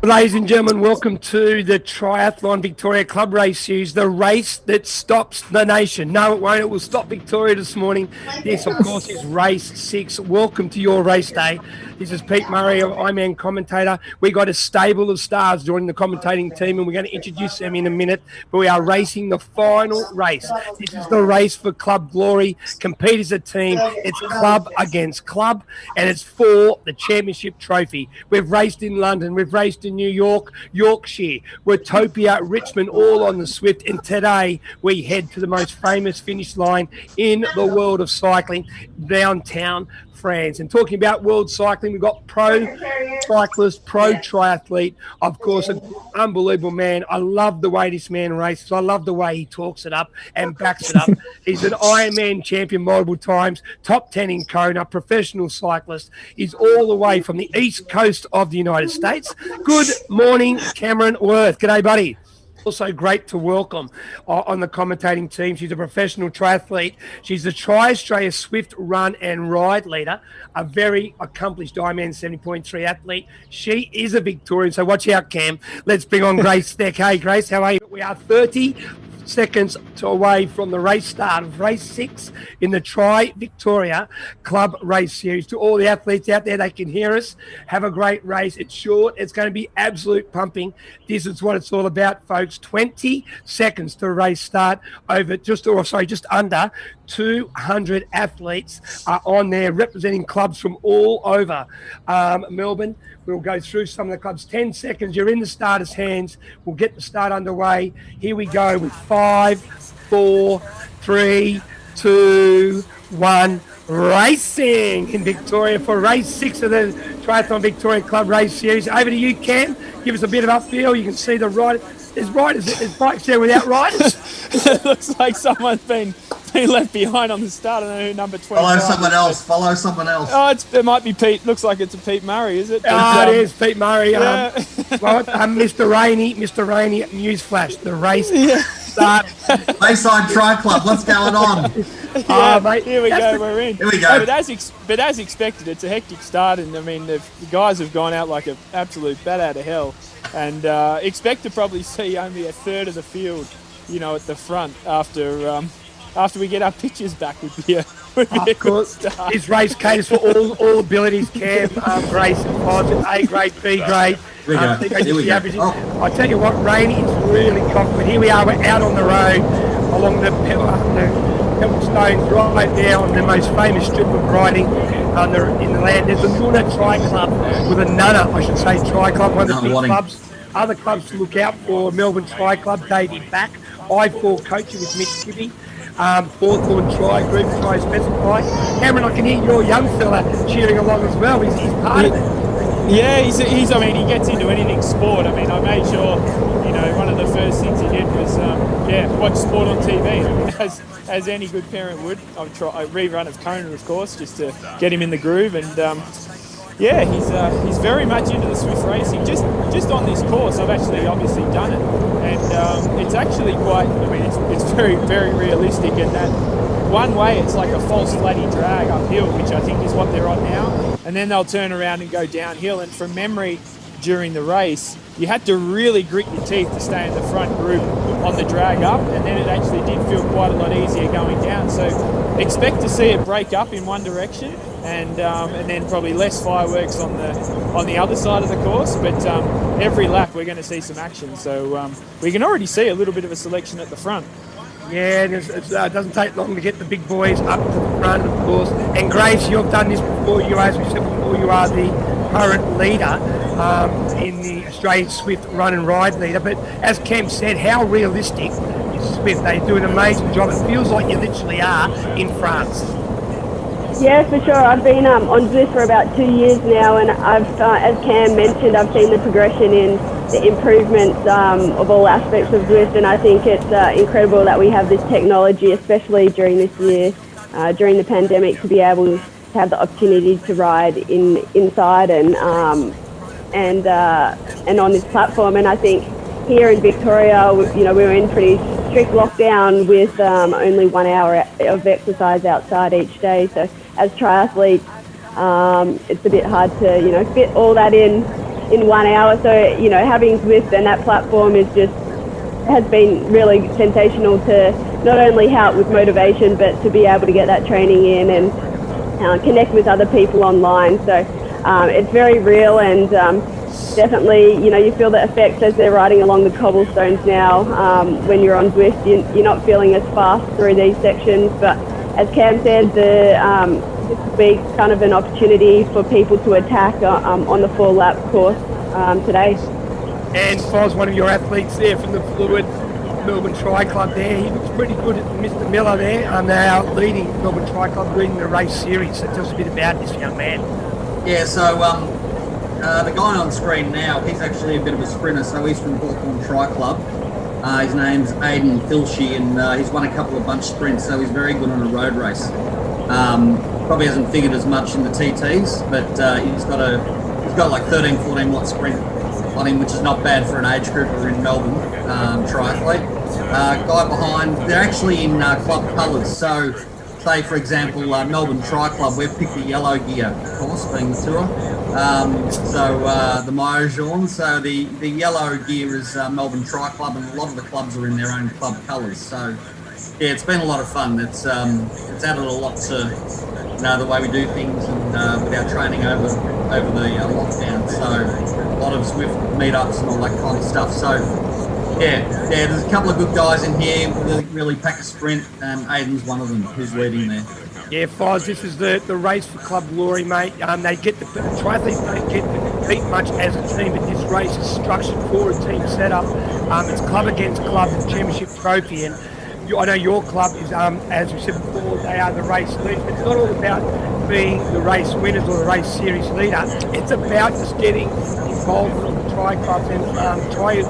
Ladies and gentlemen, welcome to the Triathlon Victoria Club Race Series, the race that stops the nation. No, it won't. It will stop Victoria this morning. This, of course, is race 6. Welcome to your race day. This is Pete Murray, Ironman commentator. We got a stable of stars joining the commentating team, and we're going to introduce them in a minute. But we are racing the final race. This is the race for club glory. Compete as a team. It's club against club, and it's for the championship trophy. We've raced in London. We've raced in New York, Yorkshire, Watopia, Richmond, all on the Swift. And today we head to the most famous finish line in the world of cycling, downtown France. And talking about world cycling, we've got pro cyclist, pro triathlete, of course, an unbelievable man. I love the way this man races. I love the way he talks it up and backs it up. He's an Ironman champion multiple times, top 10 in Kona, professional cyclist. He's all the way from the east coast of the United States. Good morning, Cameron Worth. G'day, buddy. Also great to welcome on the commentating team. She's a professional triathlete. She's the Tri-Australia Swift Run and Ride leader, a very accomplished Ironman 70.3 athlete. She is a Victorian, so watch out, Cam. Let's bring on Grace Steck. Hey, Grace, how are you? We are 30 seconds away from the race start of race 6 in the Tri-Victoria Club Race Series. To all the athletes out there, they can hear us. Have a great race. It's short. It's going to be absolute pumping. This is what it's all about, folks. 20 seconds to race start. Just under 200 athletes are on there representing clubs from all over Melbourne. We'll go through some of the clubs. 10 seconds. You're in the starter's hands. We'll get the start underway. Here we go with 5, 4, 3, 2, 1. Racing in Victoria for race 6 of the Triathlon Victoria Club Race Series. Over to you, Cam. Give us a bit of upfield. You can see the riders. There's bikes there without riders. It looks like someone's been left behind on the start. I don't know who number 20. Follow someone else. Oh, it might be Pete. Looks like it's a Pete Murray, is it? It is Pete Murray. Yeah. Mr. Rainey, newsflash. The race start. Bayside Tri Club, what's going on? Mate, here we go. We're in. Here we go. But as expected, it's a hectic start, and I mean the guys have gone out like an absolute bat out of hell, and expect to probably see only a third of the field, at the front after we get our pictures back would be a good start. This race caters for all abilities, Cam, Grace, and positive, A grade, B grade. Here we go. I tell you what, Rainey is really confident. Here we are, we're out on the road along the pebble stones right there on the most famous strip of riding in the land. There's a Nuna Tri Club with a Nunna, I should say, Tri Club, one of the big clubs. Other clubs to look out for: Melbourne Tri Club, Davey Back, I4 coaching with Mitch Kibbe. Hawthorn Tri Group, Tri Specify. Cameron, I can hear your young fella cheering along as well. He's part of it. Yeah, he gets into anything sport. I mean, I made sure, one of the first things he did was, watch sport on TV. I mean, as any good parent would. I try a rerun of Kona, of course, just to get him in the groove. And he's very much into the Swift racing. Just on this course, I've actually obviously done it, and it's actually quite. I mean, it's very, very realistic in that one way it's like a false flatty drag uphill, which I think is what they're on now, and then they'll turn around and go downhill. And from memory, during the race, you had to really grit your teeth to stay in the front group on the drag up, and then it actually did feel quite a lot easier going down. So expect to see it break up in one direction, and then probably less fireworks on the other side of the course. But every lap we're going to see some action. So we can already see a little bit of a selection at the front. Yeah, it doesn't take long to get the big boys up to the front, of course. And Grace, you've done this before. As we said before, you are the current leader in the Australian Swift Run and Ride leader. But as Cam said, how realistic is Swift? They do an amazing job. It feels like you literally are in France. Yeah, for sure. I've been on Swift for about 2 years now, and I've, as Cam mentioned, I've seen the progression in the improvements of all aspects of Swift, and I think it's incredible that we have this technology, especially during this year, during the pandemic, to be able to have the opportunity to ride inside and on this platform. And I think here in Victoria, we were in pretty strict lockdown with only 1 hour of exercise outside each day. So as triathletes, it's a bit hard to fit all that in in 1 hour. So, having Zwift and that platform has been really sensational to not only help with motivation, but to be able to get that training in and connect with other people online. So it's very real, and definitely, you feel the effects as they're riding along the cobblestones now. When you're on Zwift, you're not feeling as fast through these sections. But as Cam said, this will be kind of an opportunity for people to attack on the 4-lap course today. And Foz, one of your athletes there from the Fluid Melbourne Tri Club there, he looks pretty good at Mr. Miller there. They are leading Melbourne Tri Club, leading the race series. So tell us a bit about this young man. Yeah, so the guy on screen now, he's actually a bit of a sprinter, so he's from Hawthorn Tri Club. His name's Aidan Filshy, and he's won a couple of bunch sprints, so he's very good on a road race. Probably hasn't figured as much in the TTs, but he's got like 13, 14 watt sprint on him, which is not bad for an age grouper in Melbourne, triathlete. Guy behind, they're actually in club colours, so say for example Melbourne Tri Club, we've picked the yellow gear, of course, being the tour. The Maillot Jaune, so the yellow gear is Melbourne Tri Club, and a lot of the clubs are in their own club colours. So yeah, it's been a lot of fun. It's added a lot to the way we do things, and with our training over the lockdown. So a lot of Zwift meetups and all that kind of stuff. So yeah, there's a couple of good guys in here who really pack a sprint, and Aidan's one of them who's leading there. Yeah, Foz, this is the race for Club Glory, mate. They get the triathletes don't get to compete much as a team, but this race is structured for a team setup. It's club against club, the championship trophy, and I know your club is, as we said before, they are the race leaders. It's not all about being the race winners or the race series leader. It's about just getting involved with the Tri Clubs, and Victoria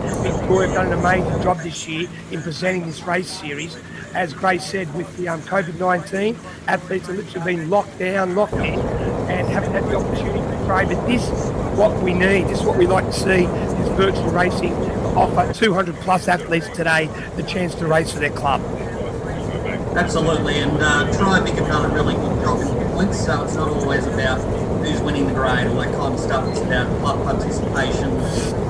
have done an amazing job this year in presenting this race series. As Grace said, with the COVID-19, athletes have literally been locked down, locked in, and haven't had the opportunity to train. But this is what we need. This is what we like to see, this virtual racing offer 200 plus athletes today the chance to race for their club. Absolutely, and TriVic have done a really good job in the points, so it's not always about who's winning the grade, all that kind of stuff. It's about club participation.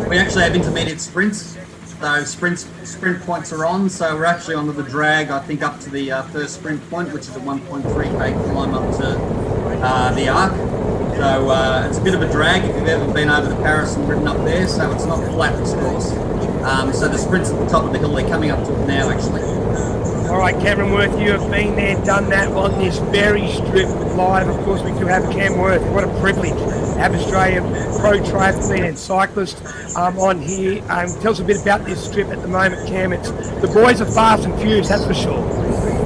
We actually have intermediate sprints. So sprint points are on, so we're actually onto the drag, I think, up to the first sprint point, which is a 1.3k climb up to the arc. So it's a bit of a drag if you've ever been over the Paris and ridden up there, so it's not flat, this course. So the sprint's at the top of the hill, they're coming up to it now, actually. All right, Cameron Worth, you have been there, done that on this very strip live. Of course, we do have Cam Worth. What a privilege to have Australian pro triathlete and cyclist on here. Tell us a bit about this strip at the moment, Cam. The boys are fast and furious, that's for sure.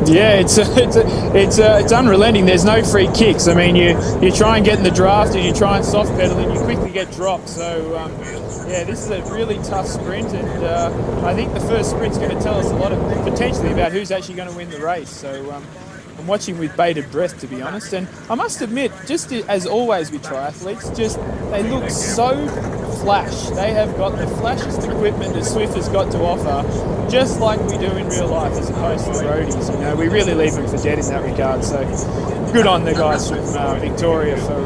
Yeah, it's unrelenting. There's no free kicks. I mean, you try and get in the draft and you try and soft pedal and you quickly get dropped. So yeah, this is a really tough sprint, and I think the first sprint's going to tell us a lot of potentially about who's actually going to win the race. So I'm watching with bated breath, to be honest. And I must admit, just as always with triathletes, they look so flash. They have got the flashiest equipment that Zwift has got to offer, just like we do in real life, as opposed to the roadies. You know, we really leave them for dead in that regard. So good on the guys from Victoria for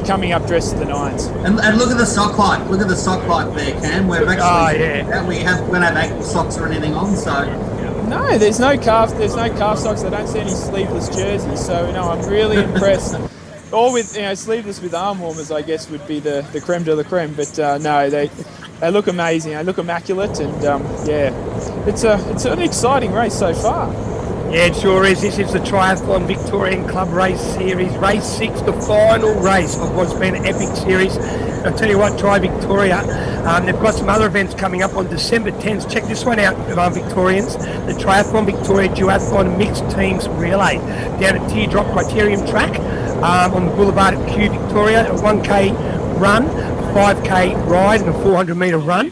coming up dressed to the nines. And look at the sock height. Look at the sock height there, Cam. We're actually we don't have ankle socks or anything on, so. No, there's no calf socks. I don't see any sleeveless jerseys. So no, I'm really impressed. Or with sleeveless with arm warmers, I guess would be the creme de la creme. But no, they look amazing. They look immaculate, and it's an exciting race so far. Yeah, it sure is. This is the Triathlon Victorian Club Race Series, Race 6, the final race of what's been an epic series. I'll tell you what, Tri Victoria, they've got some other events coming up on December 10th. Check this one out, Victorians. The Triathlon Victoria Duathlon Mixed Teams Relay down at Teardrop Criterium Track on the Boulevard at Kew, Victoria. A 1k run, a 5k ride and a 400 metre run.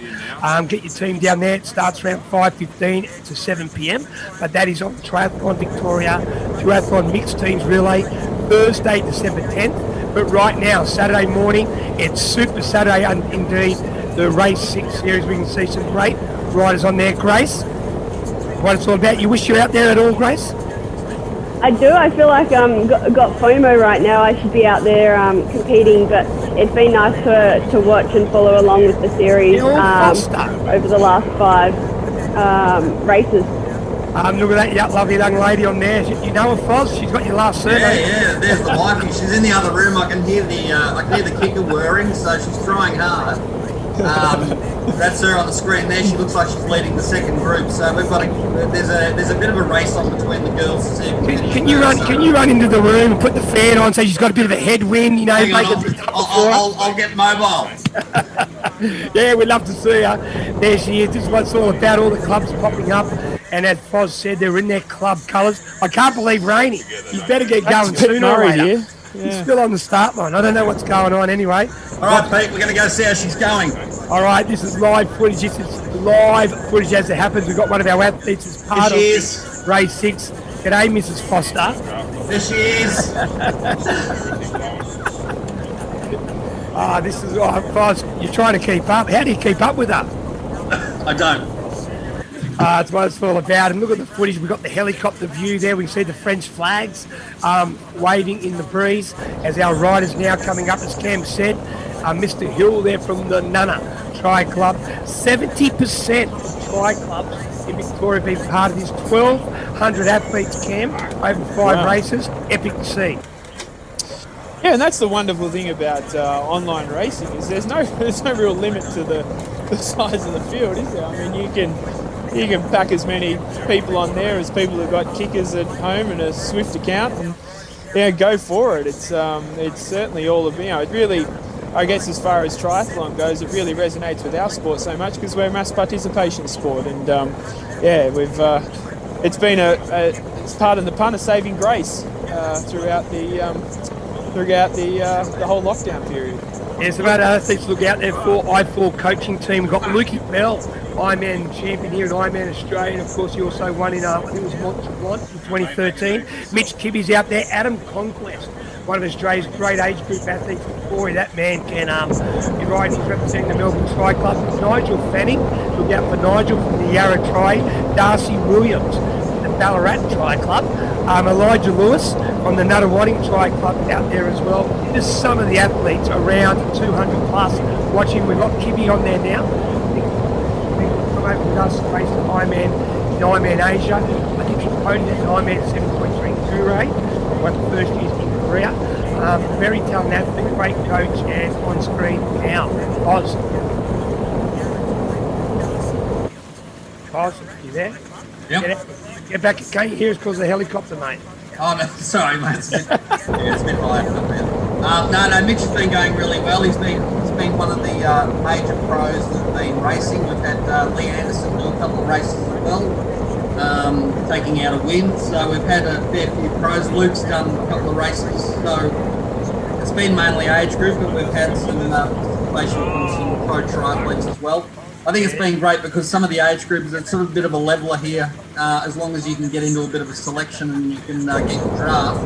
Get your team down there. It starts around 5:15 to 7 p.m. But that is on the Triathlon Victoria Duathlon Mixed Teams Relay, Thursday, December 10th. But right now, Saturday morning, it's Super Saturday indeed. The Race 6 series, we can see some great riders on there. Grace, what it's all about. You wish you were out there at all, Grace? I do. I feel like I've got FOMO right now. I should be out there competing, but it's been nice to watch and follow along with the series over the last 5 races. Look at that lovely young lady on there. You know her, Foz? She's got your last surname. Yeah. There's the wifey. She's in the other room. I can hear the kicker whirring, so she's trying hard. That's her on the screen there. She looks like she's leading the second group. So we've got there's a bit of a race on between the girls to see if we Can you run into the room and put the fan on so she's got a bit of a headwind? You know, I'll get mobile. Yeah, we'd love to see her. There she is. This is what it's all about. All the clubs popping up. And as Foz said, they're in their club colours. I can't believe Rainey. You better get going sooner or later. Yeah. He's still on the start line. I don't know what's going on anyway. All right, Pete, we're going to go see how she's going. All right, this is live footage. This is live footage as it happens. We've got one of our athletes as part of race 6. G'day, Mrs. Foster. There she is. This is Foz. You're trying to keep up. How do you keep up with her? I don't. It's what it's all about. And look at the footage. We've got the helicopter view there. We can see the French flags waving in the breeze as our riders now coming up, as Cam said. Mr. Hill there from the Nunna Tri Club. 70% of Tri Clubs in Victoria have been part of this. 1,200 athletes, Cam, over 5 races. Epic to see. Yeah, and that's the wonderful thing about online racing is there's no real limit to the size of the field, is there? I mean, you can pack as many people on there as people who've got kickers at home and a Swift account, and go for it. It's certainly all of it really. I guess as far as triathlon goes, it really resonates with our sport so much because we're a mass participation sport, and we've it's been it's pardon the pun, a saving grace throughout the whole lockdown period. There's about athletes to look out there for. I4 coaching team. We've got Lukey Bell, Ironman champion here at Ironman Australia. And of course, he also won in, I think it was Mont Tremblant in 2013. Mitch Kibbe's out there. Adam Conquest, one of Australia's great age group athletes. Boy, that man can be riding. He's representing the Melbourne Tri Club. Nigel Fanning, look out for Nigel from the Yarra Tri. Darcy Williams, the Ballarat Tri Club. Elijah Lewis from the Nunawading Tri Club out there as well. Just some of the athletes around 200 plus watching. We've got Kibbe on there now. Come over with us, raced in Ironman Asia. I think he podiumed at Ironman 7.3 Ture. One of the first years in Korea. Very talented athlete, great coach, and on screen now, Oz. Oz, you there? Yep. Get back, can't you hear us because of the helicopter, mate? Oh, no, sorry, mate. It's a bit high up there. No, Mitch has been going really well. He's been one of the major pros that have been racing. We've had Lee Anderson do a couple of races as well, taking out a win. So we've had a fair few pros. Luke's done a couple of races. So it's been mainly age group, but we've had some participation from some pro triathletes as well. I think it's been great because some of the age groups, it's sort of a bit of a leveler here, as long as you can get into a bit of a selection and you can get your draft.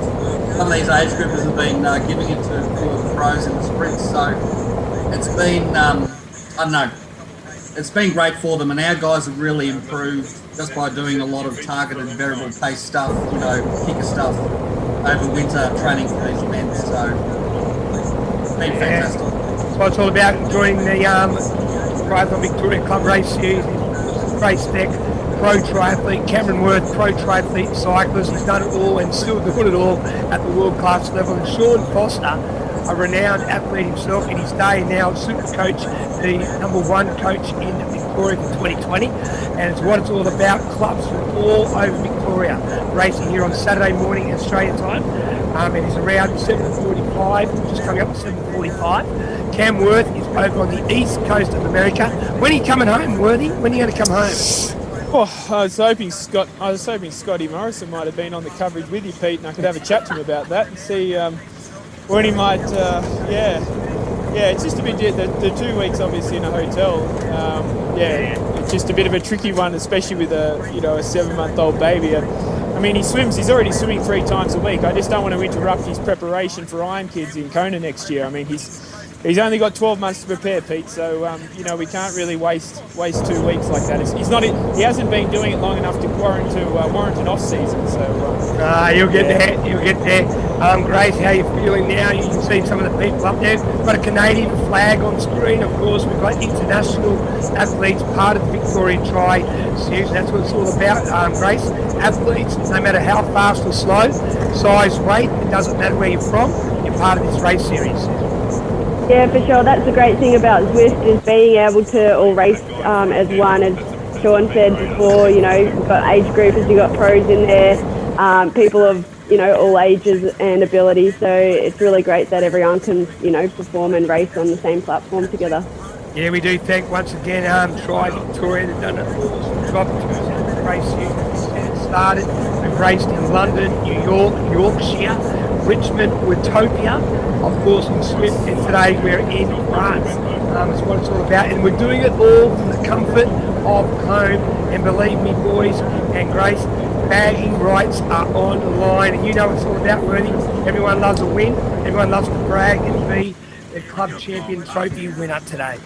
Some of these age groupers have been giving it to a few of the pros in the sprints, so it's been, I don't know, it's been great for them, and our guys have really improved just by doing a lot of targeted variable pace stuff, kicker stuff over winter training for these events, so it's been fantastic. That's what it's all about, enjoying the Triathlon Victoria Club race series. Race deck, pro triathlete, Cameron Worth, pro triathlete cyclist. He's done it all and still doing it all at the world class level. And Sean Foster, a renowned athlete himself in his day, now super coach, the #1 coach in Victoria for 2020. And it's what it's all about. Clubs from all over Victoria racing here on Saturday morning Australian time. It is around 7:45, just coming up to 7:45. Cam Worth is over on the east coast of America. When are you coming home, Worthy? When are you going to come home? Oh, I was hoping Scotty Morrison might have been on the coverage with you, Pete, and I could have a chat to him about that and see when he might. It's just a bit the 2 weeks obviously in a hotel. It's just a bit of a tricky one, especially with a 7-month-old baby. I mean, he swims. He's already swimming 3 times a week. I just don't want to interrupt his preparation for Iron Kids in Kona next year. I mean, he's only got 12 months to prepare, Pete. So we can't really waste 2 weeks like that. He hasn't been doing it long enough to warrant an off season. So you'll get there. You'll get there. Grace, how are you feeling now? You can see some of the people up there. We've got a Canadian flag on screen, of course. We've got international athletes part of the Victorian Tri Series. That's what it's all about, Grace. Athletes, no matter how fast or slow, size, weight, it doesn't matter where you're from, you're part of this race series. Yeah, for sure. That's the great thing about Zwift is being able to all race as one. As Sean said before, you know, you've got age groupers, you've got pros in there, people of, you know, all ages and abilities. So it's really great that everyone can, you know, perform and race on the same platform together. Yeah, we do thank once again Tri Victoria. They've done an awesome job in terms of the race here. It started. We've raced in London, New York, Yorkshire, Richmond, Watopia, of course in Swift, and today we're in France. That's what it's all about, and we're doing it all from the comfort of home. And believe me, boys and Grace, bagging rights are on the line, and you know what it's all about, Worthy. Everyone loves a win. Everyone loves to brag and be the club champion trophy winner today.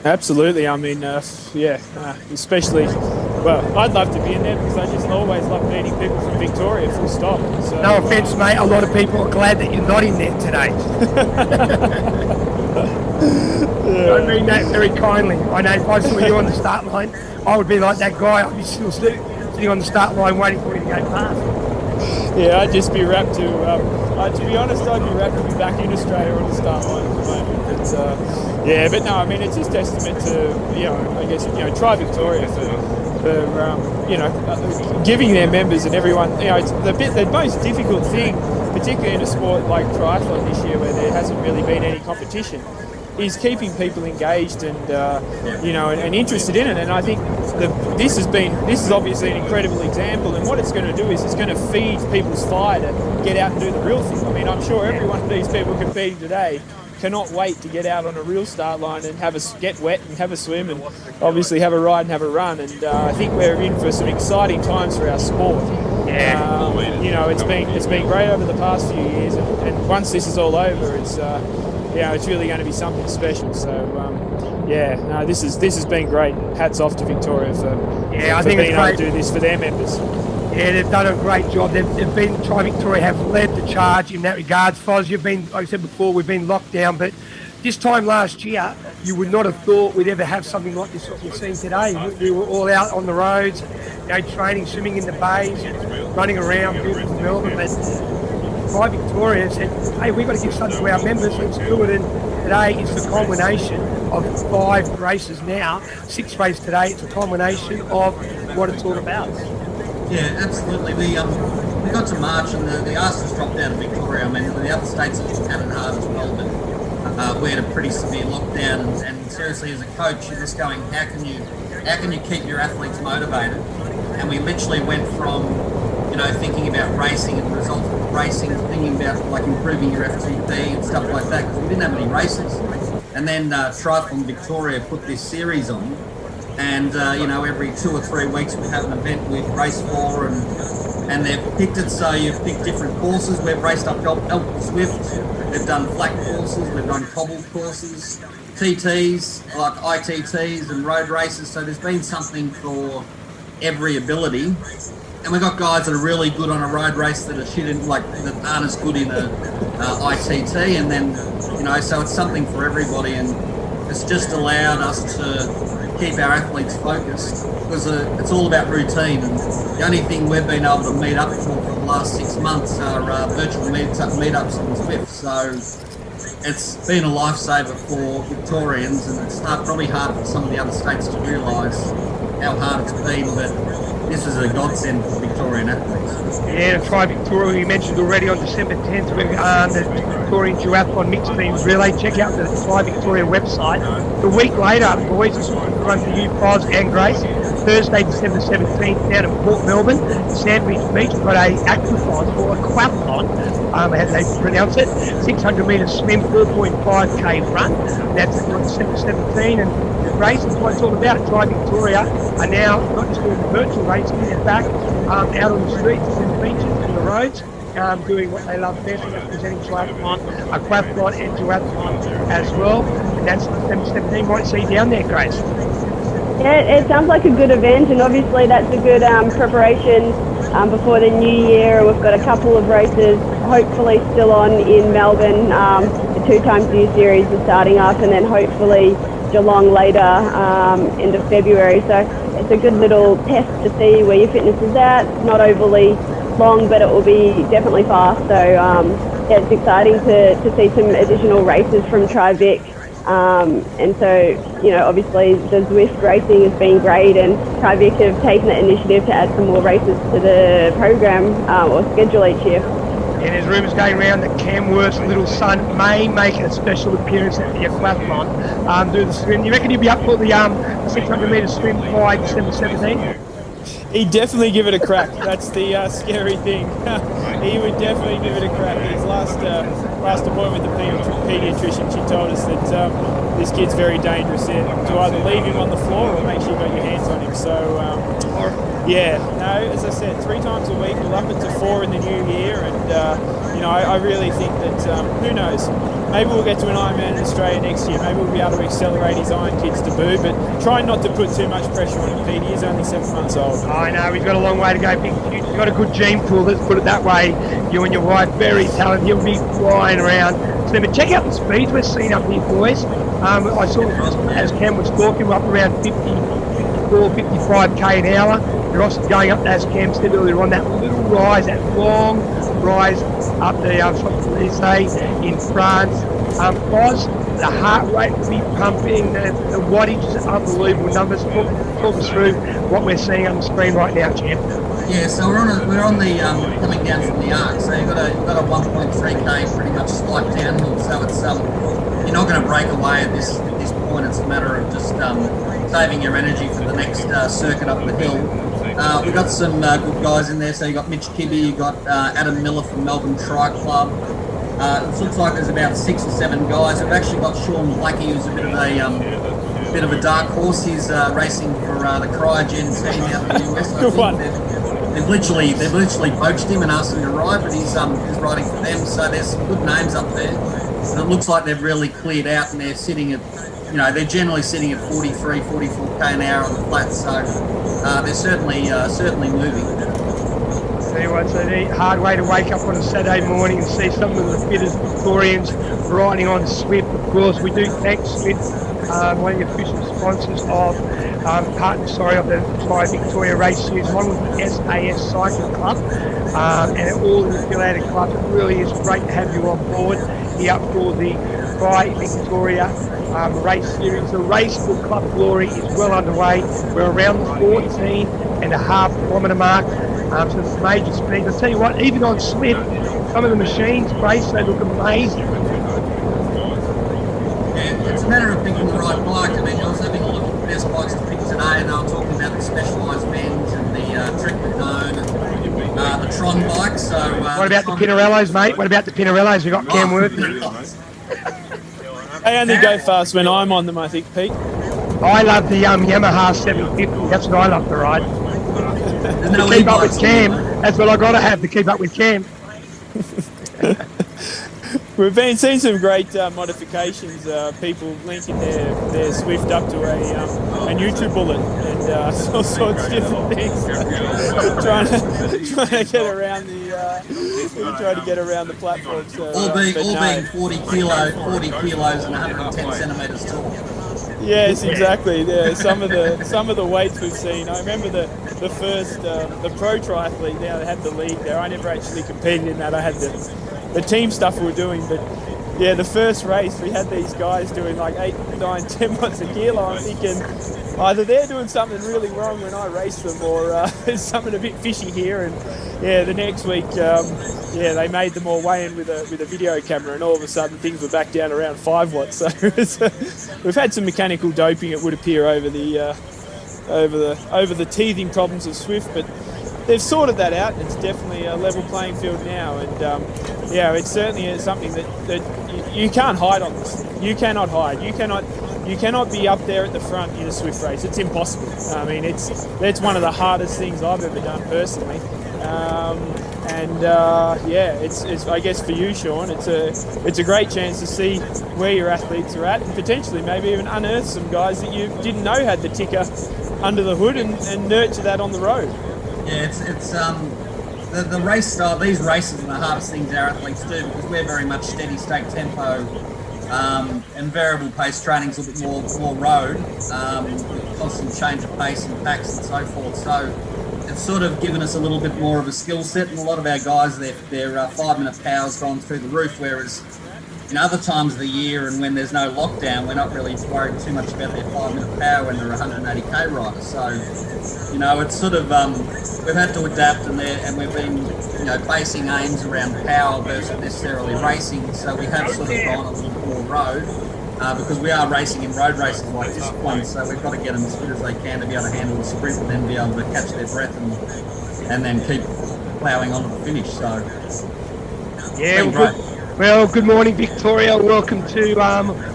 Absolutely. I mean, especially, well, I'd love to be in there because I just always love meeting people from Victoria, full stop. So, no offence, mate. A lot of people are glad that you're not in there today. I mean that very kindly. I know if I saw you on the start line, I would be like that guy. I'd be still sitting on the start line waiting for you to go past. Yeah, I'd just be rapt to be honest, I'd be rapt to be back in Australia on the start line at the moment. But no, I mean, it's just testament to, you know, I guess, you know, Tri Victoria for giving their members and everyone, you know, it's the most difficult thing, particularly in a sport like triathlon this year where there hasn't really been any competition, is keeping people engaged and and interested in it. And I think this is obviously an incredible example. And what it's going to do is it's going to feed people's fire to get out and do the real thing. I mean, I'm sure every one of these people competing today cannot wait to get out on a real start line and get wet and have a swim and obviously have a ride and have a run. And I think we're in for some exciting times for our sport. It's been great over the past few years, and once this is all over, it's really going to be something special. So this has been great. Hats off to Victoria for being able to do this for their members. Yeah, they've done a great job. Tri Victoria have led the charge in that regards. Foz, like I said before, we've been locked down, but this time last year, you would not have thought we'd ever have something like this what we're seeing today. We were all out on the roads, training, swimming in the bays, running around beautiful Melbourne. But Tri Victoria said, hey, we've got to give something to our members, let's do it. And today is the culmination of 5 races now, 6 races today. It's a culmination of what it's all about. Yeah, absolutely. We got to March and the Arsenals dropped out of Victoria. I mean, the other states have had it hard as well, but we had a pretty severe lockdown. And seriously, as a coach, you're just going, how can you keep your athletes motivated? And we literally went from, thinking about racing and the results of racing, thinking about like improving your FTP and stuff like that, because we didn't have any races. And then Triathlon Victoria put this series on. And, every 2 or 3 weeks we have an event with race for, and they've picked it so you've picked different courses. We've raced up Elk Swift, we've done flat courses, we've done cobbled courses, TTs, like ITTs and road races. So there's been something for every ability. And we've got guys that are really good on a road race that are that aren't as good in a ITT. And then, so it's something for everybody. And it's just allowed us to keep our athletes focused, because it's all about routine, and the only thing we've been able to meet up for the last 6 months are virtual meetups on Zwift. So it's been a lifesaver for Victorians, and it's probably hard for some of the other states to realise how hard it's been, but this is a godsend for Victorian athletes. Yeah, Tri Victoria, you mentioned already on December 10th, the Victorian Duathlon Mixed Teams Relay. Check out the Tri Victoria website. A week later, boys, this will run for you, Foz and Grace. Thursday, December 17th, down at Port Melbourne, Sandwich Beach. We've got a aquathon, or a quathlon, as they pronounce it. 600 metre swim, 4.5k run. That's on December 17th. And race is what it's all about. Tri Victoria are now not just doing virtual racing, they're back out on the streets and the beaches and the roads, doing what they love best, and that's presenting triathlon, aquathlon and duathlon as well. And that's December 17th. Might see you down there, Grace. Yeah, it sounds like a good event, and obviously that's a good preparation before the new year. We've got a couple of races hopefully still on in Melbourne. The 2x New Series is starting up, and then hopefully Geelong later, end of February. So it's a good little test to see where your fitness is at. It's not overly long, but it will be definitely fast. So yeah, it's exciting to see some additional races from TriVic. And so, you know, obviously the Zwift racing has been great, and TriVic have taken the initiative to add some more races to the program or schedule each year. And there's rumours going around that Cam Worth's little son may make a special appearance at the aquathlon, do the swim. You reckon he'll be up for the 600 metre swim by December 17th? He'd definitely give it a crack. That's the scary thing. He would definitely give it a crack. His last appointment with the paediatrician, she told us that this kid's very dangerous. To either leave him on the floor or make sure you've got your hands on him. So, yeah, no, as I said, 3 times a week. We'll up it to 4 in the new year. And, you know, I really think that, who knows, maybe we'll get to an Ironman in Australia next year. Maybe we'll be able to accelerate his Iron Kids debut, but try not to put too much pressure on him, Pete. He is only 7 months old. I know, he's got a long way to go. You've got a good gene pool, let's put it that way. You and your wife, very talented. He'll be flying around. So, but check out the speeds we're seeing up here, boys. I saw, as Cam was talking, we're up around 54, 55k an hour. They're also going up, as Cam said earlier on, that little rise, that long rise up the Champs-Elysees in France. Oz, the heart rate will be pumping, the wattage is unbelievable numbers. Talk us through what we're seeing on the screen right now, Champ. Yeah, so we're on the coming down from the arc. So you've got a 1.3k pretty much slight downhill. So it's you're not going to break away at this point. It's a matter of just saving your energy for the next circuit up the hill. We've got some good guys in there. So you've got Mitch Kibbe, you've got Adam Miller from Melbourne Tri Club. It looks like there's about 6 or 7 guys. We've actually got Sean Blackie, who's a bit of a dark horse. He's racing for the Cryogen team out in the US. I think they've literally poached him and asked him to ride, but he's riding for them. So there's some good names up there. And it looks like they've really cleared out, and they're sitting at, you know, they're generally sitting at 43, 44k an hour on the flat. So they're certainly moving. Tell you what, it's a hard way to wake up on a Saturday morning and see some of the fittest Victorians riding on Swift. Of course, we do thank Swift, one of the official sponsors of of the Tri Victoria Race Series, one with the SAS Cycling Club, and all the affiliated clubs. It really is great to have you on board here for the Tri Victoria Race Series. The race for Club Glory is well underway. We're around the 14.5 kilometre mark. So it's major speed. I'll tell you what, even on Swift, some of the machines race, they look amazing. Yeah, it's a matter of picking the right bike. I mean, I was having a look at the best bikes to pick today, and they were talking about the Specialised bends and the Trek Dome and the Tron bikes. So, what about the Pinarellos, mate? What about the Pinarellos? We've got Cam Worth. They only go fast when I'm on them, I think, Pete. I love the Yamaha 750. That's what I love to ride. To keep up with Cam. That's what I got to have to keep up with Cam. We've been seeing some great modifications. People linking their Swift up to a YouTube bullet and all sorts of different things. trying to get around the platform. So, all being 40 kilos and 110 centimetres tall. Yes, exactly. Yeah, some of the weights we've seen. I remember the first the pro triathlete. Now they had the league there. I never actually competed in that. I had the team stuff we were doing, but yeah, the first race we had these guys doing like 8, 9, 10 watts a kilo. I'm thinking either they're doing something really wrong when I race them, or there's something a bit fishy here. And yeah, the next week, they made them all weigh in with a video camera, and all of a sudden things were back down around 5 watts. So we've had some mechanical doping, it would appear, over the teething problems of Swift, but they've sorted that out. It's definitely a level playing field now, and it certainly is something that you can't hide on this. You cannot hide. You cannot be up there at the front in a Swift race. It's impossible. I mean, that's one of the hardest things I've ever done personally. It's I guess for you, Sean, it's a great chance to see where your athletes are at, and potentially maybe even unearth some guys that you didn't know had the ticker under the hood, and nurture that on the road. Yeah, the race style, these races are the hardest things our athletes do because we're very much steady state tempo, and variable pace training is a bit more road, with constant change of pace and packs and so forth. So it's sort of given us a little bit more of a skill set, and a lot of our guys, their 5-minute power's gone through the roof, whereas in other times of the year and when there's no lockdown, we're not really worried too much about their 5-minute power when they're 180k riders. So, it's sort of, we've had to adapt, and we've been, basing aims around power versus necessarily racing. So we have sort of gone a little more road, because we are racing in road races like this one. So we've got to get them as fit as they can to be able to handle the sprint and then be able to catch their breath and then keep ploughing on to the finish. So, yeah, well, good morning, Victoria. Welcome to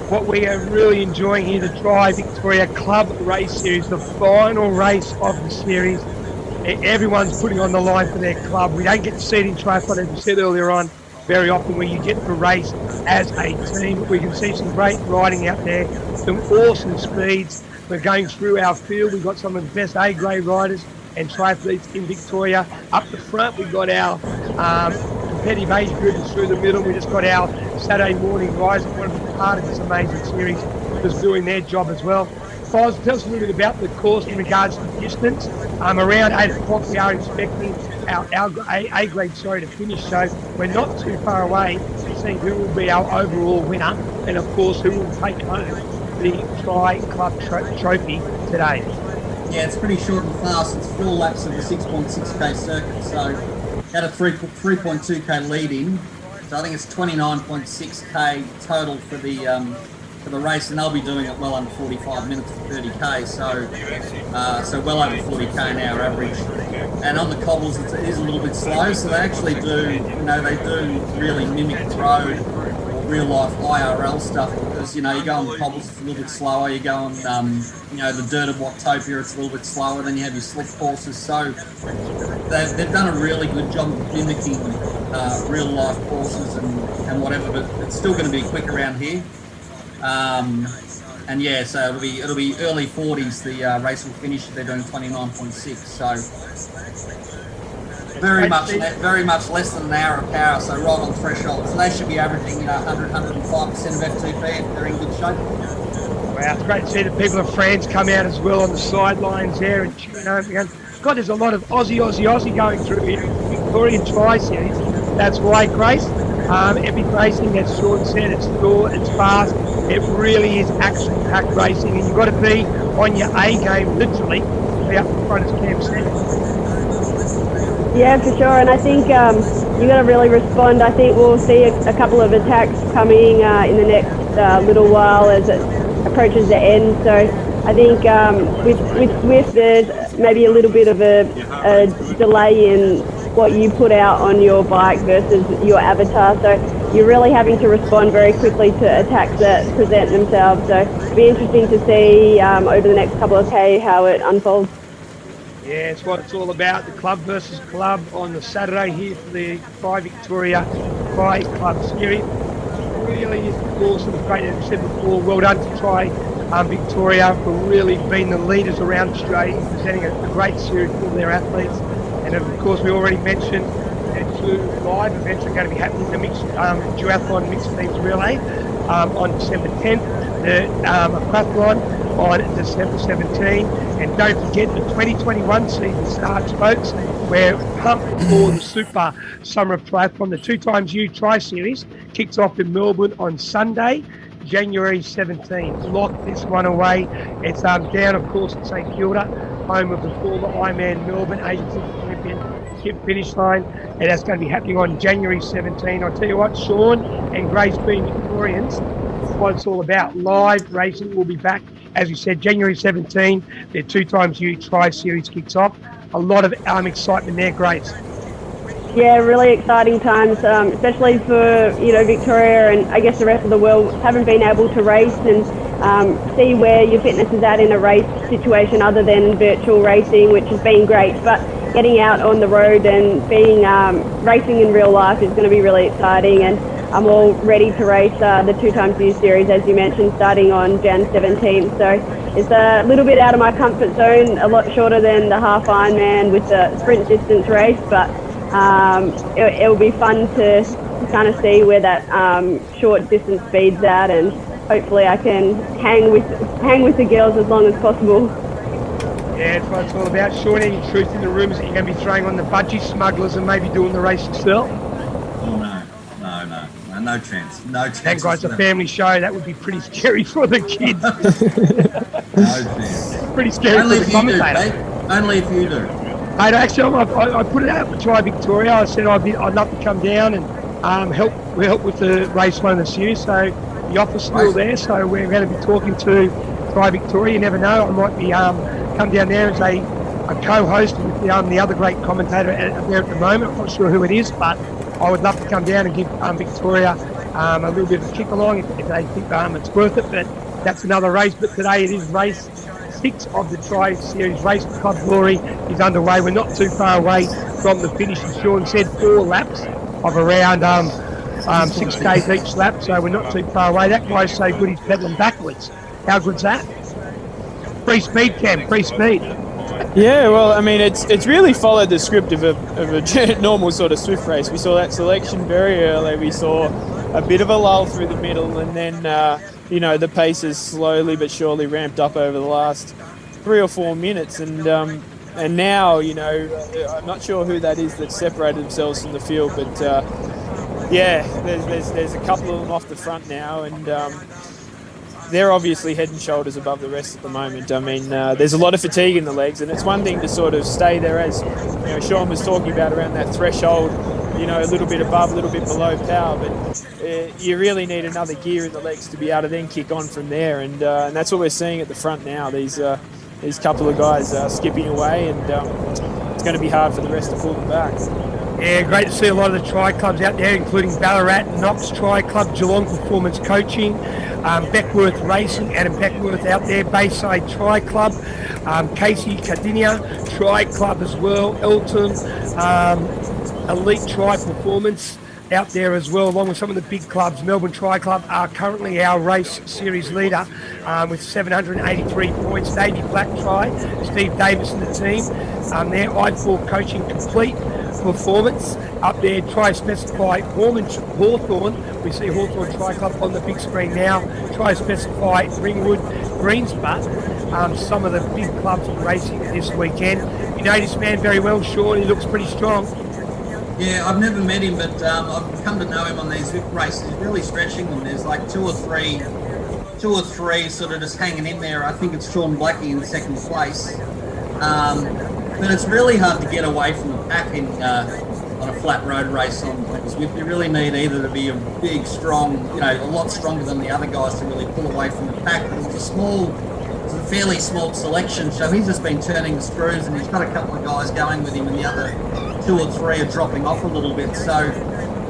what we are really enjoying here, the Tri Victoria Club Race Series, the final race of the series. Everyone's putting on the line for their club. We don't get to see it in triathlon, as we said earlier on, very often where you get to race as a team. We can see some great riding out there, some awesome speeds. We're going through our field. We've got some of the best A-grade riders and triathletes in Victoria. Up the front, we've got our competitive age group is through the middle. We just got our Saturday morning rise, one of the part of this amazing series, was doing their job as well. Foz, tell us a little bit about the course in regards to distance. Around 8 o'clock, we are expecting our A-grade to finish, so we're not too far away to seeing who will be our overall winner, and of course who will take home the Tri Club Trophy today. Yeah, it's pretty short and fast. It's 4 laps of the 6.6k circuit, so had a 3.2k lead in, so I think it's 29.6k total for the race, and they'll be doing it well under 45 minutes for 30k, so well over 40k an hour average. And on the cobbles, it is a little bit slow, so they actually do, they do really mimic road or real life IRL stuff, because you go on the cobbles, it's a little bit slower. You go on the dirt of Wattopia, it's a little bit slower. Then you have your slick courses. So they've done a really good job of mimicking real life courses and whatever, but it's still going to be quick around here. And yeah, so it'll be early 40s. The race will finish. They're doing 29.6. So very much less than an hour of power. So right on threshold. So they should be averaging 105% of FTP. And they're in good shape. Wow, it's great to see the people of France come out as well on the sidelines there and cheering over. God, there's a lot of Aussie going through here. Victorian Tri Series. That's right, Grace. Epic racing, as Sean said, it's short, it's fast. It really is action-packed racing, and you've got to be on your A game, literally, to be up in front, as Cam said. Yeah, for sure, and I think you've got to really respond. I think we'll see a couple of attacks coming in the next little while as it approaches the end. So I think with Swift, there's maybe a little bit of a delay in what you put out on your bike versus your avatar, so you're really having to respond very quickly to attacks that present themselves. So it'll be interesting to see over the next couple of K how it unfolds. Yeah, it's what it's all about, the club versus club on the Saturday here for the Tri Victoria Tri Club Series. Really is awesome, great, as I said before, well done to Tri Victoria for really being the leaders around Australia, presenting a great series for their athletes. And of course, we already mentioned that 2 live events are going to be happening, the mixed duathlon mixed teams relay on December 10th, the aquathlon on December 17th, and don't forget the 2021 season starts, folks. We're pumped for the Super Summer of Triathlon. The 2xU Tri Series kicks off in Melbourne on Sunday, January 17th. Lock this one away. It's down, of course, at St Kilda, home of the former Ironman Melbourne Agency Championship finish line, and that's going to be happening on January 17. I'll tell you what, Sean and Grace, being Victorians, what it's all about. Live racing will be back, as we said, January 17. The 2xU Tri Series kicks off. A lot of excitement there, Grace. Yeah, really exciting times, especially for Victoria and I guess the rest of the world. Haven't been able to race and see where your fitness is at in a race situation other than virtual racing, which has been great. But getting out on the road and being racing in real life is going to be really exciting. And I'm all ready to race the 2xU series, as you mentioned, starting on Jan 17th. So it's a little bit out of my comfort zone, a lot shorter than the half Ironman with the sprint distance race, but It'll be fun to kind of see where that short distance speed's at, and hopefully I can hang with the girls as long as possible. Yeah, that's what it's all about. Sean, any truth in the rumours that you're going to be throwing on the budgie smugglers and maybe doing the race yourself? No chance. No chance. Thank God it's a family show. That would be pretty scary for the kids. No chance. Pretty scary Only for the commentator. Only if you do. Mate, actually, I put it out for Tri Victoria. I said I'd love to come down and help with the race one of the series. So the offer's still there. So we're going to be talking to Tri Victoria. You never know. I might be come down there as a co-host with the other great commentator there at the moment. I'm not sure who it is, but I would love to come down and give Victoria a little bit of a kick along if they think it's worth it. But that's another race. But today it is race 6 of the Tri Series race. Club Glory is underway. We're not too far away from the finish. As Sean said, 4 laps of around 6Ks each lap, so we're not too far away. That guy's so good he's pedaling backwards. How good's that? Free speed, Cam. Free speed. Yeah, well, I mean, it's really followed the script of a normal sort of Swift race. We saw that selection very early. We saw a bit of a lull through the middle, and then the pace has slowly but surely ramped up over the last 3 or 4 minutes, and now I'm not sure who that is that separated themselves from the field, but there's a couple of them off the front now, and they're obviously head and shoulders above the rest at the moment. I mean, there's a lot of fatigue in the legs, and it's one thing to sort of stay there, as Sean was talking about, around that threshold, a little bit above, a little bit below power, but you really need another gear in the legs to be able to then kick on from there, and that's what we're seeing at the front now. These couple of guys skipping away, and it's going to be hard for the rest to pull them back. Yeah, great to see a lot of the Tri clubs out there, including Ballarat, Knox Tri Club, Geelong Performance Coaching, Beckworth Racing, Adam Beckworth out there, Bayside Tri Club, Casey Cardinia Tri Club as well, Elton, Elite Tri Performance out there as well, along with some of the big clubs. Melbourne Tri Club are currently our race series leader with 783 points. Davey Black Tri, Steve Davis and the team. Their I4 Coaching Complete Performance up there. Try specify Hawthorn. We see Hawthorn Tri Club on the big screen now. Try specify Ringwood Greensbus. Some of the big clubs racing this weekend. You know this man very well, Sean. He looks pretty strong. Yeah, I've never met him, but I've come to know him on these Zwift races. He's really stretching them. There's like two or three sort of just hanging in there. I think it's Sean Blackie in second place. But it's really hard to get away from the pack on a flat road race on Zwift. You really need either to be a big, strong, a lot stronger than the other guys to really pull away from the pack. But it's a fairly small selection, so he's just been turning the screws, and he's got a couple of guys going with him, and the other 2 or 3 are dropping off a little bit. So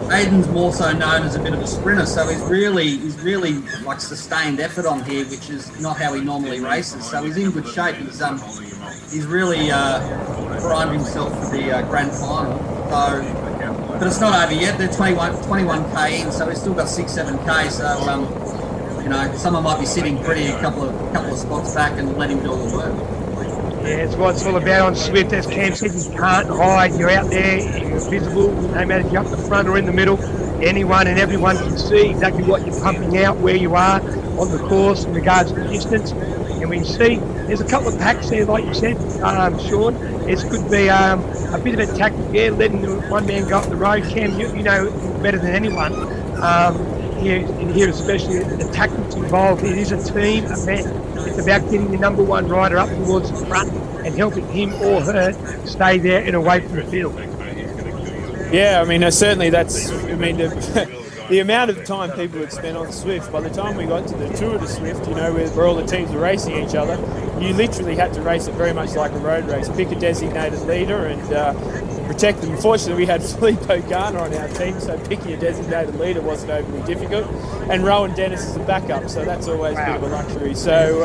Aiden's more so known as a bit of a sprinter, so he's really like sustained effort on here, which is not how he normally races. So he's in good shape. He's really primed himself for the grand final. So, but it's not over yet. They're 21k in, so we've still got 6-7k. So someone might be sitting pretty a couple of spots back and let him do all the work. Yeah, it's what it's all about on Swift. As Cam said, you can't hide. You're out there, you're visible, no matter if you're up the front or in the middle. Anyone and everyone can see exactly what you're pumping out, where you are on the course in regards to the distance. And we can see there's a couple of packs there, like you said, Sean. It could be a bit of a tactic there, letting one man go up the road. Cam, you know better than anyone. Here especially the tactics involved. It is a team event. It's about getting the number one rider up towards the front and helping him or her stay there and away from the field. Yeah, I mean, certainly the amount of time people would spend on Swift, by the time we got to the Tour de Swift, where all the teams were racing each other, you literally had to race it very much like a road race. Pick a designated leader and protect them. Unfortunately, we had Filippo Garner on our team, so picking a designated leader wasn't overly difficult. And Rowan Dennis is a backup, so that's always a bit of a luxury. So,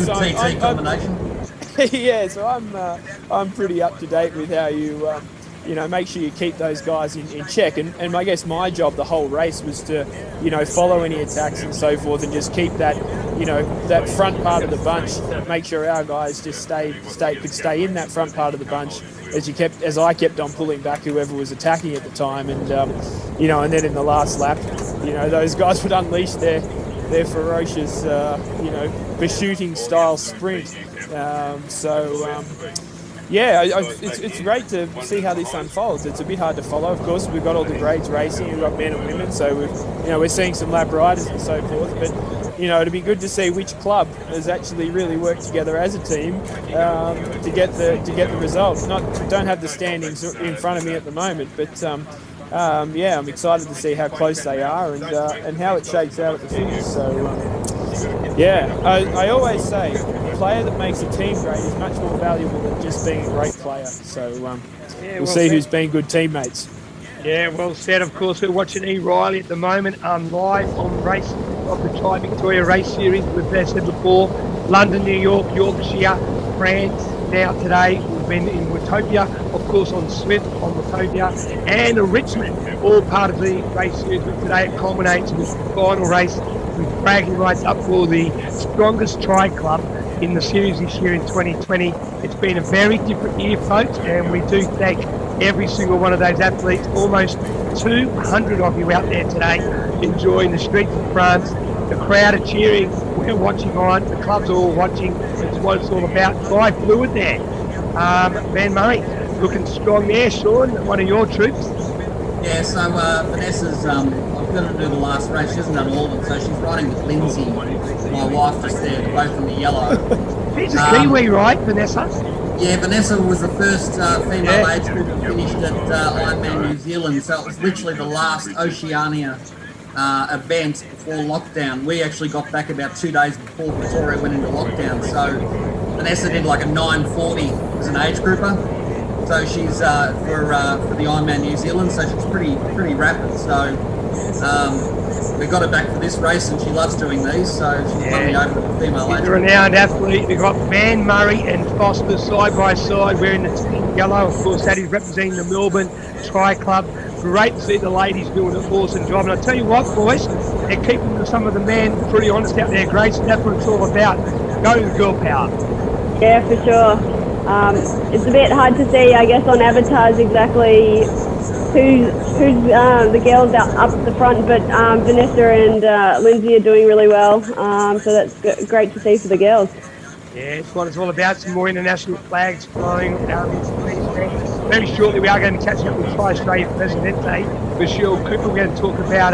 so TT combination. Yeah, so I'm pretty up to date with how you make sure you keep those guys in check. And I guess my job the whole race was to, follow any attacks and so forth, and just keep that, that front part of the bunch, make sure our guys just could stay in that front part of the bunch, as I kept on pulling back whoever was attacking at the time, and and then in the last lap, those guys would unleash their ferocious, shooting style sprint. It's great to see how this unfolds. It's a bit hard to follow, of course. We've got all the grades racing, we've got men and women, so we're seeing some lap riders and so forth. But it'd be good to see which club has actually really worked together as a team to get the results. Don't have the standings in front of me at the moment, but I'm excited to see how close they are and how it shakes out at the finish. So I always say a player that makes a team great is much more valuable than just being a great player. So we'll see who's been good teammates. Yeah, well said. Of course, we're watching E. Riley at the moment live on race of the Tri-Victoria Race Series. We've said before, London, New York, Yorkshire, France. Now today we've been in Watopia, of course on Smith, on Watopia, and Richmond, all part of the race series. But today it culminates with the final race with bragging rights up for the strongest tri club in the series this year in 2020. It's been a very different year, folks, and we do thank every single one of those athletes. Almost 200 of you out there today enjoying the streets of France. The crowd are cheering. We're watching on. The club's all watching. It's what it's all about. Guy Fluid there. Van Murray looking strong there. Sean, one of your troops. Yeah, so Vanessa's, I've got to do the last race. She hasn't done all of it, so she's riding with Lindsay, my wife, just there, both in the yellow. She's a Kiwi, right, Vanessa? Yeah, Vanessa was the first female age group that finished at Ironman New Zealand, so it was literally the last Oceania event before lockdown. We actually got back about 2 days before Victoria went into lockdown, so Vanessa did like a 9:40 as an age grouper. So she's for the Ironman New Zealand, so she's pretty rapid. So we got her back for this race, and she loves doing these. So she's coming over to the female age. She's a renowned athlete. We've got Van Murray and Foster side by side, wearing the team yellow. Of course, that is representing the Melbourne Tri Club. Great to see the ladies doing an awesome job. And I tell you what, boys, they're keeping some of the men pretty honest out there, Grace, and that's what it's all about. Go to the girl power. Yeah, for sure. It's a bit hard to see, I guess, on avatars exactly who's the girls out up at the front, but Vanessa and Lindsay are doing really well, so that's great to see for the girls. Yeah, it's what it's all about. Some more international flags flying. Very shortly, we are going to be catching up with Tri-Australia Presidente, Michelle Cooper. We're going to talk about,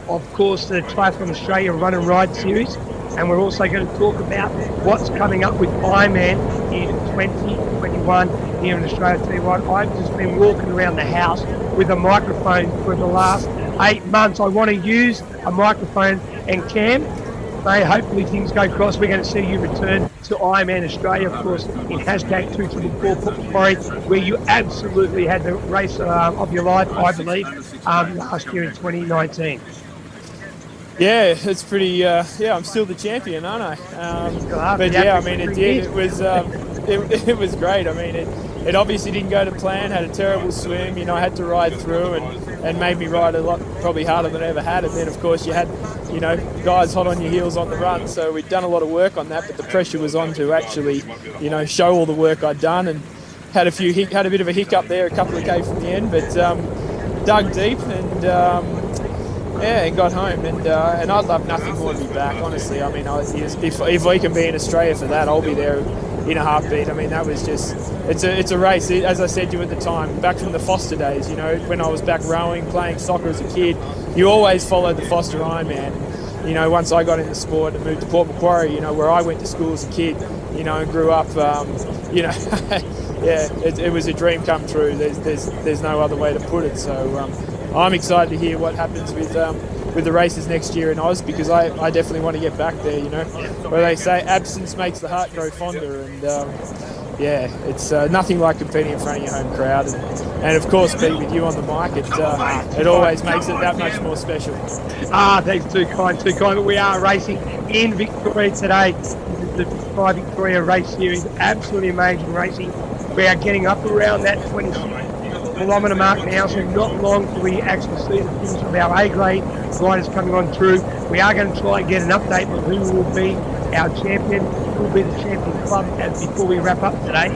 of course, the Triathlon Australia Run and Ride Series. And we're also going to talk about what's coming up with Ironman in 2021 here in Australia. Tell you what, I've just been walking around the house with a microphone for the last 8 months. I want to use a microphone, and Cam, hopefully things go across. We're going to see you return to Ironman Australia, of course, in hashtag 244 Port Macquarie, where you absolutely had the race of your life, I believe, last year in 2019. Yeah, it's pretty. I'm still the champion, aren't I? But yeah, I mean, it did. It was. It was great. I mean, it obviously didn't go to plan. Had a terrible swim. I had to ride through and made me ride a lot, probably harder than I ever had. And then, of course, you had, guys hot on your heels on the run. So we'd done a lot of work on that, but the pressure was on to actually, show all the work I'd done, and had a bit of a hiccup there, a couple of K from the end, but dug deep and. And got home, and I'd love nothing more to be back, honestly. I mean, if we can be in Australia for that, I'll be there in a heartbeat. I mean, that was just, it's a race, as I said to you at the time, back from the Foster days, when I was back rowing, playing soccer as a kid, you always followed the Foster Ironman. Once I got in the sport and moved to Port Macquarie, where I went to school as a kid, and grew up, it was a dream come true. There's no other way to put it. So I'm excited to hear what happens with the races next year in Oz, because I definitely want to get back there. Where they say absence makes the heart grow fonder, and it's nothing like competing in front of your home crowd, and of course being with you on the mic. It always makes it that much more special. Thanks, too kind. But we are racing in Victoria today. This is the Tri-Victoria Race Series. Absolutely amazing racing. We are getting up around that 26-kilometre mark now, so not long till we actually see the finish of our A-grade riders coming on through. We are going to try and get an update on who will be our champion, who will be the champion club before we wrap up today.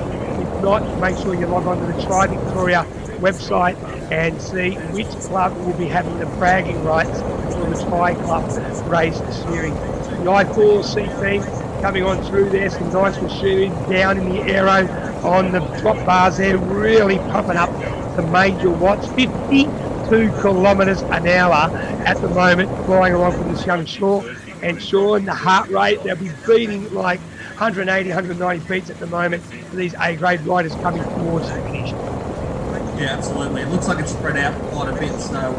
not, make sure you log on to the Tri Victoria website and see which club will be having the bragging rights for the Tri Club race series. The I4C team coming on through there, some nice machinery down in the aero on the drop bars there, really pumping up the major watts, 52 kilometres an hour at the moment, flying along from this young Shaw. And Sean, the heart rate, they'll be beating like 180, 190 beats at the moment for these A-grade riders coming towards the finish. Yeah, absolutely. It looks like it's spread out quite a bit, so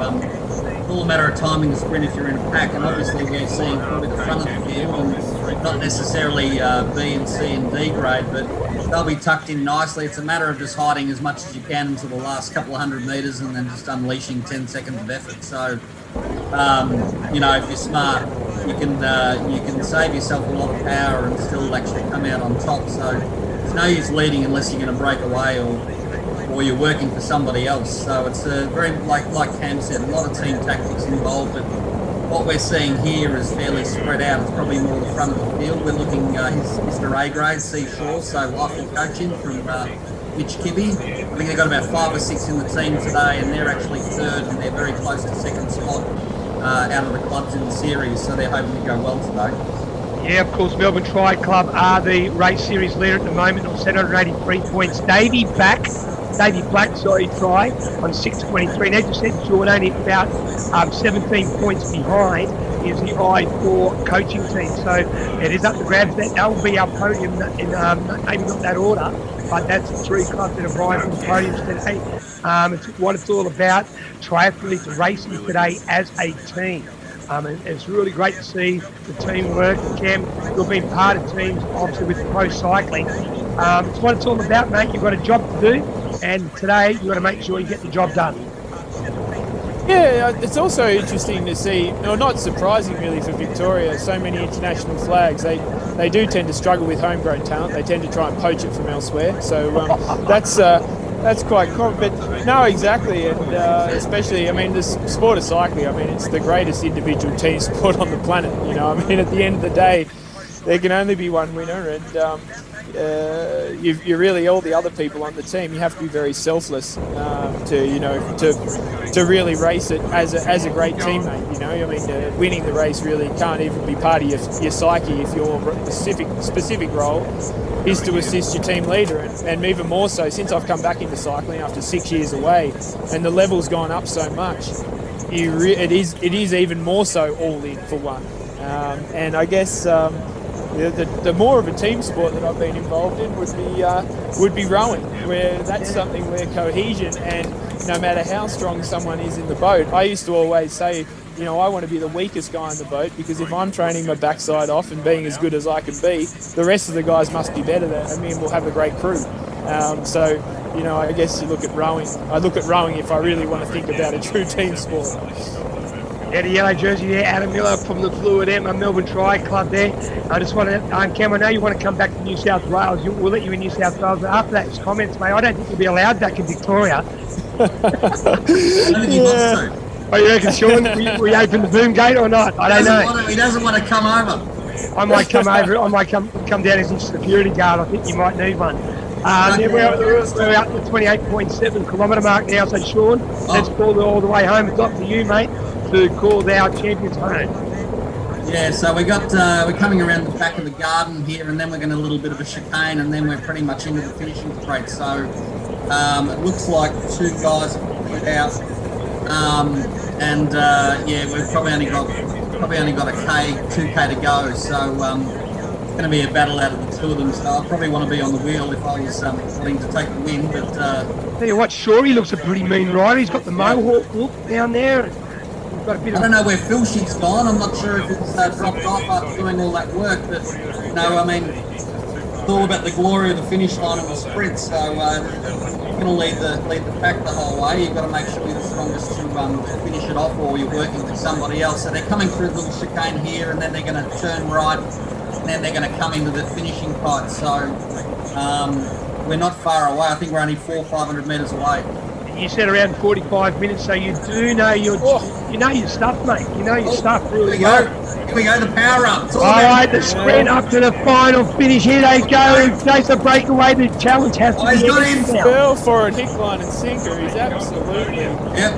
it's all a matter of timing the sprint if you're in a pack. And obviously we're seeing probably the front of the field, and not necessarily B and C and D grade, but they'll be tucked in nicely. It's a matter of just hiding as much as you can into the last couple of 100 metres and then just unleashing 10 seconds of effort. So, if you're smart, you can save yourself a lot of power and still actually come out on top. So it's no use leading unless you're going to break away or you're working for somebody else. So it's a very, like Cam said, a lot of team tactics involved, but what we're seeing here is fairly spread out. It's probably more the front of the field. We're looking, he's Mr. A-grade, C. Shaw, so rifle coaching from Mitch Kibbe. I think they've got about 5 or 6 in the team today, and they're actually third, and they're very close to second spot out of the clubs in the series, so they're hoping to go well today. Yeah, of course, Melbourne Tri Club are the race series leader at the moment on 783 points. Davey Black, Tri, on 623. And as you said, Sean, only about 17 points behind is the I4 coaching team. So it is up to grabs. That will be our podium in maybe not that order, but that's the 3 clubs that are vying for the podiums today. It's what it's all about. Triathletes racing today as a team. And it's really great to see the teamwork. Cam, you've been part of teams, obviously, with pro cycling. It's what it's all about, mate. You've got a job to do, and today you've got to make sure you get the job done. Yeah, it's also interesting to see, or not surprising really for Victoria, so many international flags. They do tend to struggle with homegrown talent. They tend to try and poach it from elsewhere. So that's quite common. But no, exactly. And especially, I mean, this sport of cycling, I mean, it's the greatest individual team sport on the planet. You know, I mean, at the end of the day, there can only be one winner. And you really, all the other people on the team, you have to be very selfless to really race it as a great teammate. You know, I mean, winning the race really can't even be part of your psyche if your specific role is to assist your team leader, and even more so since I've come back into cycling after 6 years away, and the level's gone up so much. It is even more so all in for one, and I guess. The more of a team sport that I've been involved in would be rowing, where that's something where cohesion, and no matter how strong someone is in the boat, I used to always say, you know, I want to be the weakest guy in the boat, because if I'm training my backside off and being as good as I can be, the rest of the guys must be better than me, and we'll have a great crew. So, you know, I guess you look at rowing. I look at rowing if I really want to think about a true team sport. Yeah, the yellow jersey there, Adam Miller from the Fluid Emma Melbourne Tri Club there. I just want to, Cam, I know you want to come back to New South Wales. We'll let you in New South Wales. But after those comments, mate, I don't think you'll be allowed back in Victoria. I don't think he wants to. Oh, you reckon, Sean, we open the boom gate or not? I don't know. He doesn't want to come over. I might come over. I might come down as a security guard. I think you might need one. We're up to the 28.7 kilometre mark now. So, Sean, let's call it all the way home. It's up to you, mate, to call our champions home. Yeah, so we're coming around the back of the garden here, and then we're going to a little bit of a chicane, and then we're pretty much into the finishing straight. So it looks like 2 guys have put out, we've probably only got a 2k to go. So it's going to be a battle out of the 2 of them. So I probably want to be on the wheel if I was wanting to take the win. But tell you what, sure, he looks a pretty mean rider. He's got the mohawk look down there. I don't know where Philshe's gone. I'm not sure if it's dropped off after doing all that work, but no, I mean, it's all about the glory of the finish line of the sprint. So you're going to lead the pack the whole way. You've got to make sure you're the strongest to finish it off, or you're working with somebody else. So they're coming through the little chicane here, and then they're going to turn right, and then they're going to come into the finishing part. So we're not far away. I think we're only 400-500 metres away. You said around 45 minutes, so you do know your stuff, mate. You know your stuff really well. Here we go, the power up. It's all All about right, the sprint up to the final finish. Here they go. Chase a breakaway. The challenge has to he's be got ended him. now. Fell for it, hook, line, and sinker. He's absolutely Yep.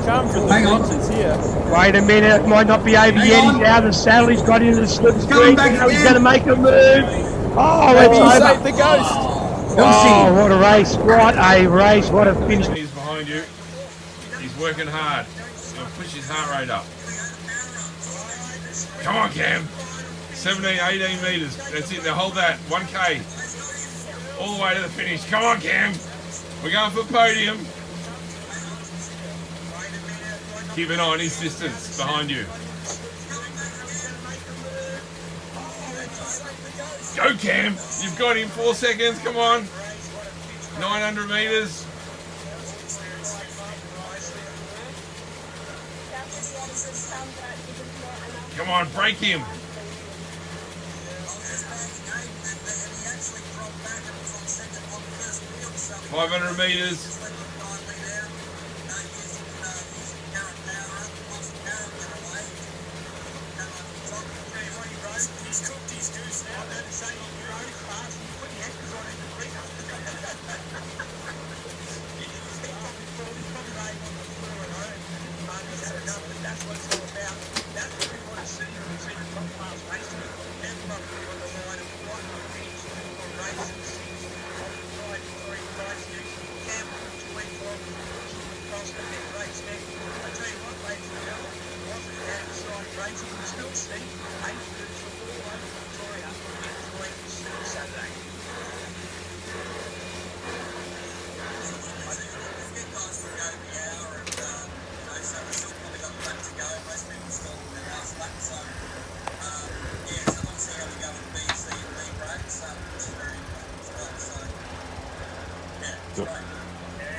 come from the Hang on. benches here. Wait a minute, it might not be over Hang yet. on. He's out of the saddle. He's got into the slipstream. coming back Now he's again. going to make a move. Oh, it's He over. saved the ghost. Oh, what a race. What a race. What a finish. He's behind you. He's working hard. He'll push his heart rate up. Come on, Cam. 17, 18 metres. That's it. Now hold that. 1K. All the way to the finish. Come on, Cam. We're going for podium. Keep an eye on his distance behind you. Go, Cam. You've got him. 4 seconds. Come on. 900 metres. Come on, break him. 500 metres.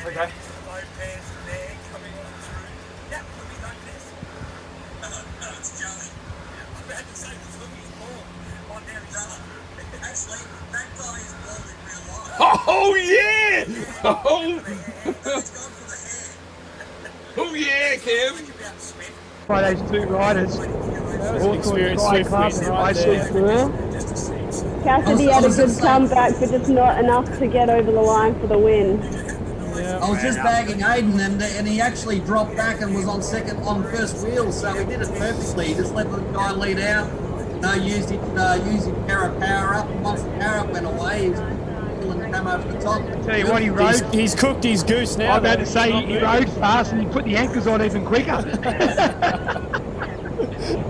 Okay. Oh yeah! Oh, oh yeah, Cam! By those two riders. That was an experienced Swift win right there. Cassidy had a good comeback, but just not enough to get over the line for the win. I was just bagging Aiden, and he actually dropped back and was on first wheel, so he did it perfectly. He just let the guy lead out. Used his pair of power up, and once the power up went away, he was able to come over the top. Tell you what, he rode. He's cooked his goose now. I'm about to say he rode fast and he put the anchors on even quicker.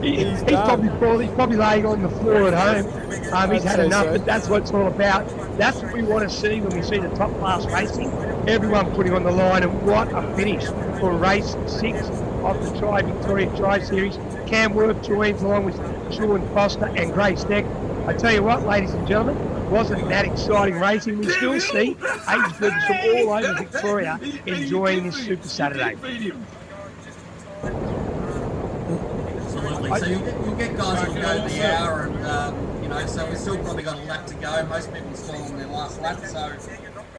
he's probably laying on the floor at home. He's had enough, but that's what it's all about. That's what we want to see when we see the top class racing. Everyone putting on the line, and what a finish for race 6 of the Victoria Tri Series. Cam Worth joins along with Sean Foster and Grace Neck. I tell you what, ladies and gentlemen, wasn't that exciting racing? We still see age groups from all over Victoria enjoying this Super Saturday. Absolutely. So you'll get guys who'll go the hour, and so we've still probably got a lap to go. Most people are still on their last lap, so